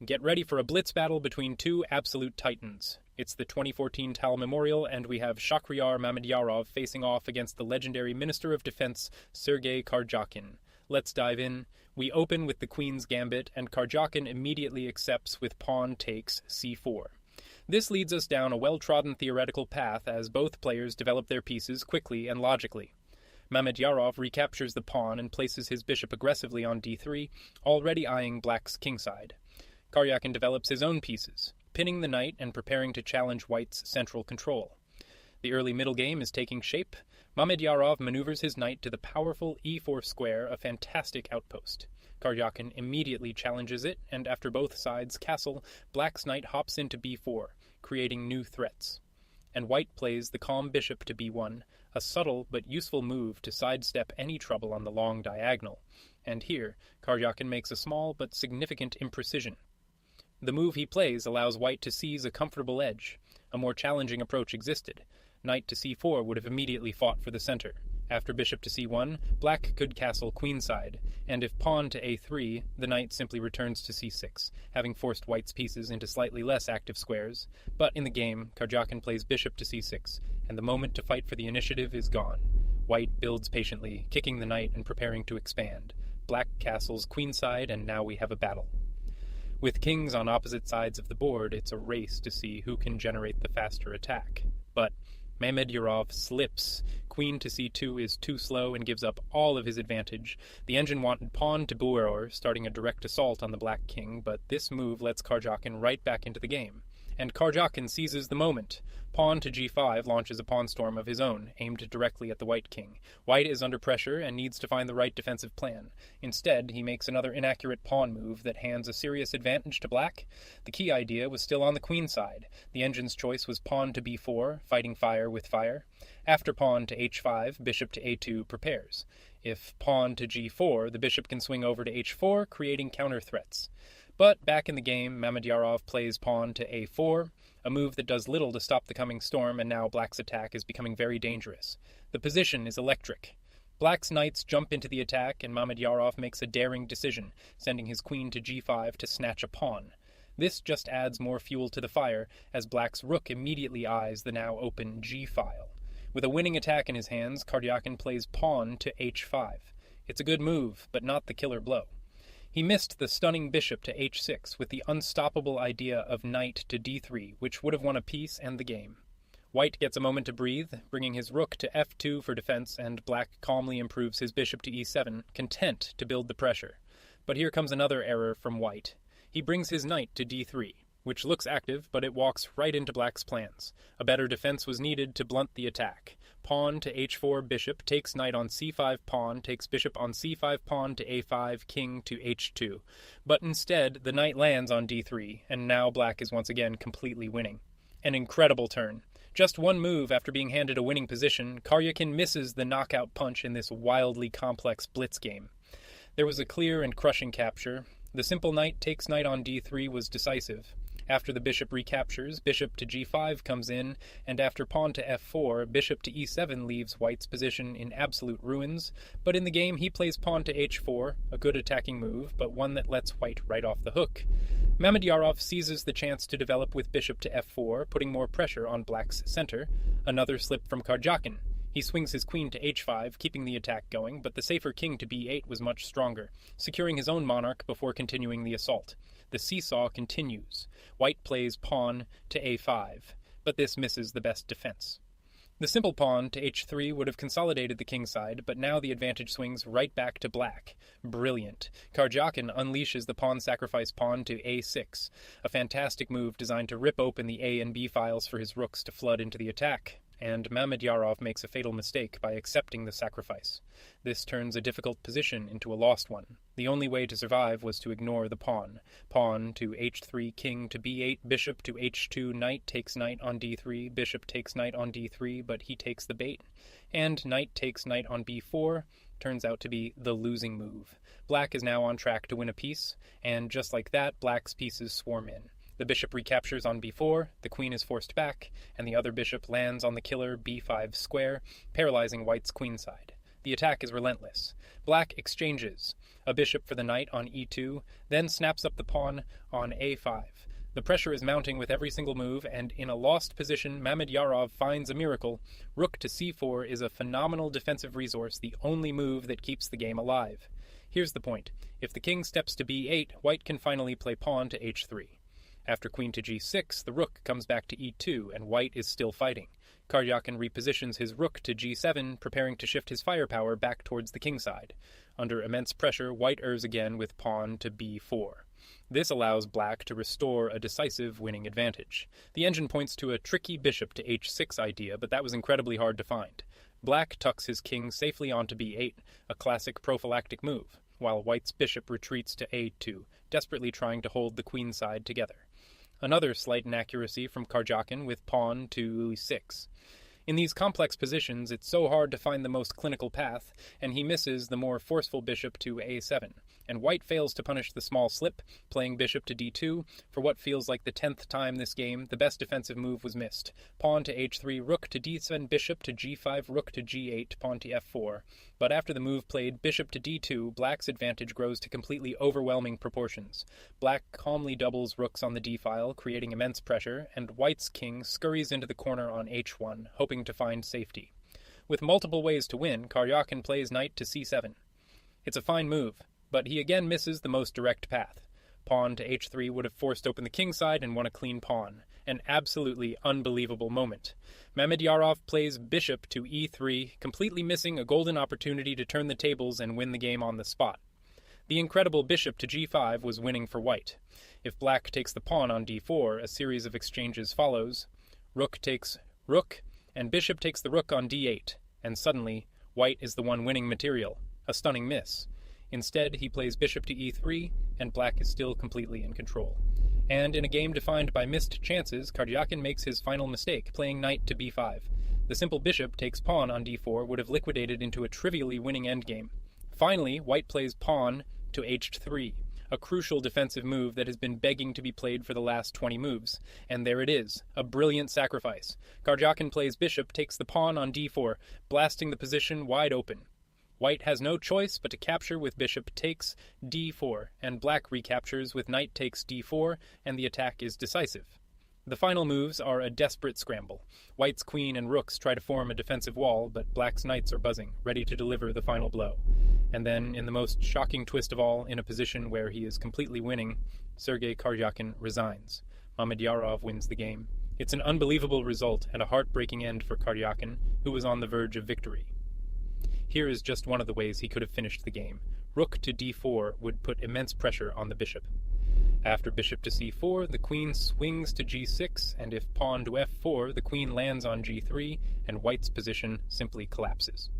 Get ready for a blitz battle between two absolute titans. It's the 2014 Tal Memorial, and we have Shakhriyar Mamedyarov facing off against the legendary Minister of Defense, Sergey Karjakin. Let's dive in. We open with the Queen's Gambit, and Karjakin immediately accepts with pawn takes c4. This leads us down a well-trodden theoretical path as both players develop their pieces quickly and logically. Mamedyarov recaptures the pawn and places his bishop aggressively on d3, already eyeing black's kingside. Karjakin develops his own pieces, pinning the knight and preparing to challenge white's central control. The early middle game is taking shape. Mamedyarov maneuvers his knight to the powerful e4 square, a fantastic outpost. Karjakin immediately challenges it, and after both sides castle, black's knight hops into b4, creating new threats. And white plays the calm bishop to b1, a subtle but useful move to sidestep any trouble on the long diagonal. And here, Karjakin makes a small but significant imprecision. The move he plays allows white to seize a comfortable edge. A more challenging approach existed. Knight to c4 would have immediately fought for the center. After bishop to c1, black could castle queenside, and if pawn to a3, the knight simply returns to c6, having forced white's pieces into slightly less active squares. But in the game, Karjakin plays bishop to c6, and the moment to fight for the initiative is gone. White builds patiently, kicking the knight and preparing to expand. Black castles queenside, and now we have a battle. With kings on opposite sides of the board, it's a race to see who can generate the faster attack. But Mamedyarov slips. Queen to c2 is too slow and gives up all of his advantage. The engine wanted pawn to b4, starting a direct assault on the black king, but this move lets Karjakin right back into the game. And Karjakin seizes the moment. Pawn to g5 launches a pawn storm of his own, aimed directly at the white king. White is under pressure and needs to find the right defensive plan. Instead, he makes another inaccurate pawn move that hands a serious advantage to black. The key idea was still on the queen side. The engine's choice was pawn to b4, fighting fire with fire. After pawn to h5, bishop to a2 prepares. If pawn to g4, the bishop can swing over to h4, creating counter threats. But back in the game, Mamedyarov plays pawn to a4, a move that does little to stop the coming storm, and now black's attack is becoming very dangerous. The position is electric. Black's knights jump into the attack, and Mamedyarov makes a daring decision, sending his queen to g5 to snatch a pawn. This just adds more fuel to the fire, as black's rook immediately eyes the now open g-file. With a winning attack in his hands, Karjakin plays pawn to h5. It's a good move, but not the killer blow. He missed the stunning bishop to h6 with the unstoppable idea of knight to d3, which would have won a piece and the game. White gets a moment to breathe, bringing his rook to f2 for defense, and black calmly improves his bishop to e7, content to build the pressure. But here comes another error from white. He brings his knight to d3, which looks active, but it walks right into black's plans. A better defense was needed to blunt the attack. Pawn to h4 bishop takes knight on c5 pawn, takes bishop on c5 pawn to a5, king to h2. But instead, the knight lands on d3, and now black is once again completely winning. An incredible turn. Just one move after being handed a winning position, Karjakin misses the knockout punch in this wildly complex blitz game. There was a clear and crushing capture. The simple knight takes knight on d3 was decisive. After the bishop recaptures, bishop to g5 comes in, and after pawn to f4, bishop to e7 leaves white's position in absolute ruins. But in the game, he plays pawn to h4, a good attacking move, but one that lets white right off the hook. Mamedyarov seizes the chance to develop with bishop to f4, putting more pressure on black's center. Another slip from Karjakin. He swings his queen to h5, keeping the attack going, but the safer king to b8 was much stronger, securing his own monarch before continuing the assault. The seesaw continues. White plays pawn to a5, but this misses the best defense. The simple pawn to h3 would have consolidated the kingside, but now the advantage swings right back to black. Brilliant. Karjakin unleashes the pawn sacrifice pawn to a6, a fantastic move designed to rip open the a and b files for his rooks to flood into the attack. And Mamedyarov makes a fatal mistake by accepting the sacrifice. This turns a difficult position into a lost one. The only way to survive was to ignore the pawn. Pawn to h3, king to b8, bishop to h2, knight takes knight on d3, bishop takes knight on d3, but he takes the bait. And knight takes knight on b4 turns out to be the losing move. Black is now on track to win a piece, and just like that, black's pieces swarm in. The bishop recaptures on b4, the queen is forced back, and the other bishop lands on the killer b5 square, paralyzing white's queenside. The attack is relentless. Black exchanges a bishop for the knight on e2, then snaps up the pawn on a5. The pressure is mounting with every single move, and in a lost position, Mamedyarov finds a miracle. Rook to c4 is a phenomenal defensive resource, the only move that keeps the game alive. Here's the point. If the king steps to b8, white can finally play pawn to h3. After queen to g6, the rook comes back to e2, and white is still fighting. Karjakin repositions his rook to g7, preparing to shift his firepower back towards the king side. Under immense pressure, white errs again with pawn to b4. This allows black to restore a decisive winning advantage. The engine points to a tricky bishop to h6 idea, but that was incredibly hard to find. Black tucks his king safely onto b8, a classic prophylactic move, while white's bishop retreats to a2, desperately trying to hold the queen side together. Another slight inaccuracy from Karjakin with pawn to e6. In these complex positions, it's so hard to find the most clinical path, and he misses the more forceful bishop to a7, and white fails to punish the small slip, playing bishop to d2. For what feels like the 10th time this game, the best defensive move was missed. Pawn to h3, rook to d7, bishop to g5, rook to g8, pawn to f4. But after the move played bishop to d2, black's advantage grows to completely overwhelming proportions. Black calmly doubles rooks on the d-file, creating immense pressure, and white's king scurries into the corner on h1, hoping to find safety. With multiple ways to win, Karjakin plays knight to c7. It's a fine move, but he again misses the most direct path. Pawn to h3 would have forced open the king side and won a clean pawn. An absolutely unbelievable moment. Mamedyarov plays bishop to e3, completely missing a golden opportunity to turn the tables and win the game on the spot. The incredible bishop to g5 was winning for white. If black takes the pawn on d4, a series of exchanges follows. Rook takes rook, and bishop takes the rook on d8, and suddenly, white is the one winning material. A stunning miss. Instead, he plays bishop to e3, and black is still completely in control. And in a game defined by missed chances, Karjakin makes his final mistake, playing knight to b5. The simple bishop takes pawn on d4 would have liquidated into a trivially winning endgame. Finally, white plays pawn to h3, a crucial defensive move that has been begging to be played for the last 20 moves. And there it is, a brilliant sacrifice. Karjakin plays bishop, takes the pawn on d4, blasting the position wide open. White has no choice but to capture with bishop takes d4, and black recaptures with knight takes d4, and the attack is decisive. The final moves are a desperate scramble. White's queen and rooks try to form a defensive wall, but black's knights are buzzing, ready to deliver the final blow. And then, in the most shocking twist of all, in a position where he is completely winning, Sergey Karjakin resigns. Mamedyarov wins the game. It's an unbelievable result and a heartbreaking end for Karjakin, who was on the verge of victory. Here is just one of the ways he could have finished the game. Rook to d4 would put immense pressure on the bishop. After bishop to c4, the queen swings to g6, and if pawn to f4, the queen lands on g3, and white's position simply collapses.